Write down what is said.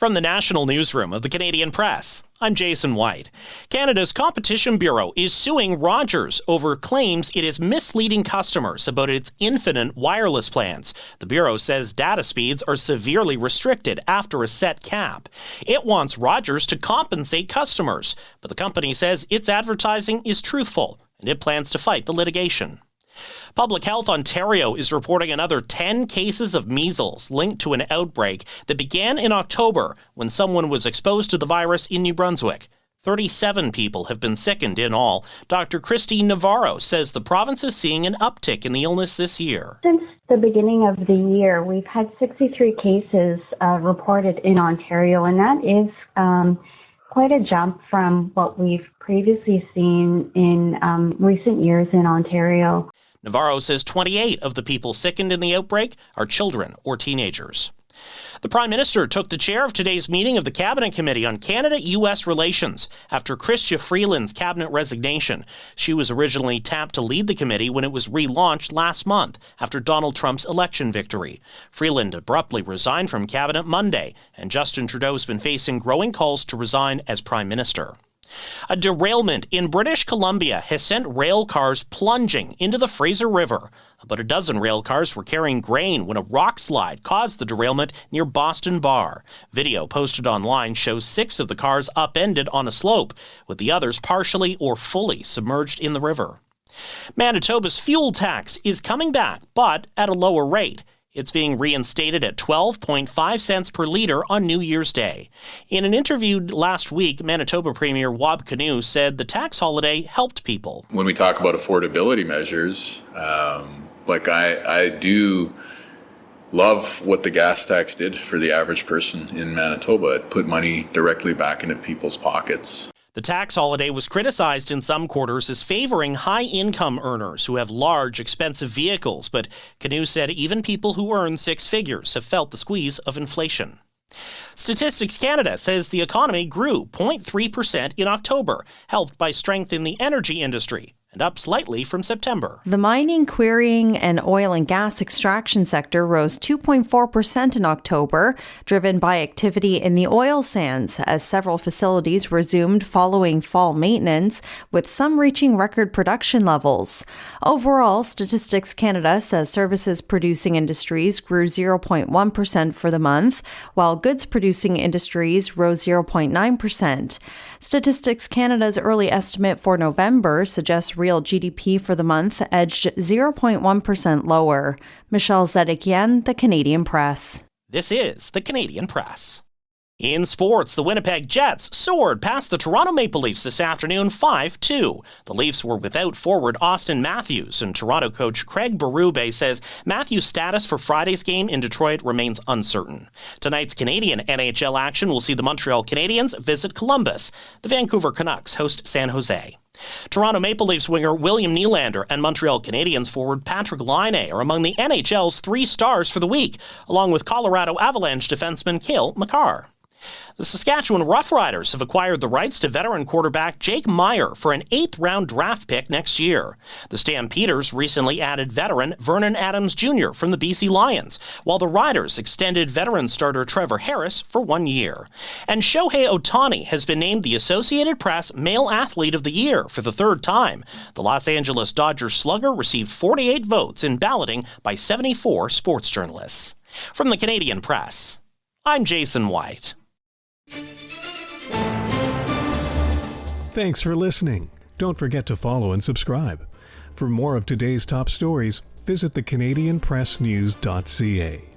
From the National Newsroom of the Canadian Press, I'm Jason White. Canada's Competition Bureau is suing Rogers over claims it is misleading customers about its Infinite wireless plans. The Bureau says data speeds are severely restricted after a set cap. It wants Rogers to compensate customers, but the company says its advertising is truthful, and it plans to fight the litigation. Public Health Ontario is reporting another 10 cases of measles linked to an outbreak that began in October when someone was exposed to the virus in New Brunswick. 37 people have been sickened in all. Dr. Christy Navarro says the province is seeing an uptick in the illness this year. Since the beginning of the year, we've had 63 cases reported in Ontario, and that is quite a jump from what we've previously seen in recent years in Ontario. Navarro says 28 of the people sickened in the outbreak are children or teenagers. The Prime Minister took the chair of today's meeting of the Cabinet Committee on Canada-U.S. Relations after Chrystia Freeland's cabinet resignation. She was originally tapped to lead the committee when it was relaunched last month after Donald Trump's election victory. Freeland abruptly resigned from cabinet Monday, and Justin Trudeau's been facing growing calls to resign as Prime Minister. A derailment in British Columbia has sent rail cars plunging into the Fraser River. About a dozen rail cars were carrying grain when a rock slide caused the derailment near Boston Bar. Video posted online shows 6 of the cars upended on a slope, with the others partially or fully submerged in the river. Manitoba's fuel tax is coming back, but at a lower rate. It's being reinstated at 12.5 cents per litre on New Year's Day. In an interview last week, Manitoba Premier Wab Kinew said the tax holiday helped people. When we talk about affordability measures, I do love what the gas tax did for the average person in Manitoba. It put money directly back into people's pockets. The tax holiday was criticized in some quarters as favoring high-income earners who have large, expensive vehicles, but Kinew said even people who earn 6 figures have felt the squeeze of inflation. Statistics Canada says the economy grew 0.3% in October, helped by strength in the energy industry, and up slightly from September. The mining, quarrying, and oil and gas extraction sector rose 2.4% in October, driven by activity in the oil sands, as several facilities resumed following fall maintenance, with some reaching record production levels. Overall, Statistics Canada says services-producing industries grew 0.1% for the month, while goods-producing industries rose 0.9%. Statistics Canada's early estimate for November suggests real GDP for the month edged 0.1% lower. Michelle Zedekian, The Canadian Press. This is The Canadian Press. In sports, the Winnipeg Jets soared past the Toronto Maple Leafs this afternoon 5-2. The Leafs were without forward Austin Matthews, and Toronto coach Craig Berube says Matthews' status for Friday's game in Detroit remains uncertain. Tonight's Canadian NHL action will see the Montreal Canadiens visit Columbus. The Vancouver Canucks host San Jose. Toronto Maple Leafs winger William Nylander and Montreal Canadiens forward Patrick Laine are among the NHL's 3 stars for the week, along with Colorado Avalanche defenseman Cale Makar. The Saskatchewan Roughriders have acquired the rights to veteran quarterback Jake Meyer for an 8th-round draft pick next year. The Stampeders recently added veteran Vernon Adams Jr. from the BC Lions, while the Riders extended veteran starter Trevor Harris for 1 year. And Shohei Ohtani has been named the Associated Press Male Athlete of the Year for the 3rd time. The Los Angeles Dodgers slugger received 48 votes in balloting by 74 sports journalists. From the Canadian Press, I'm Jason White. Thanks for listening. Don't forget to follow and subscribe. For more of today's top stories, visit thecanadianpressnews.ca.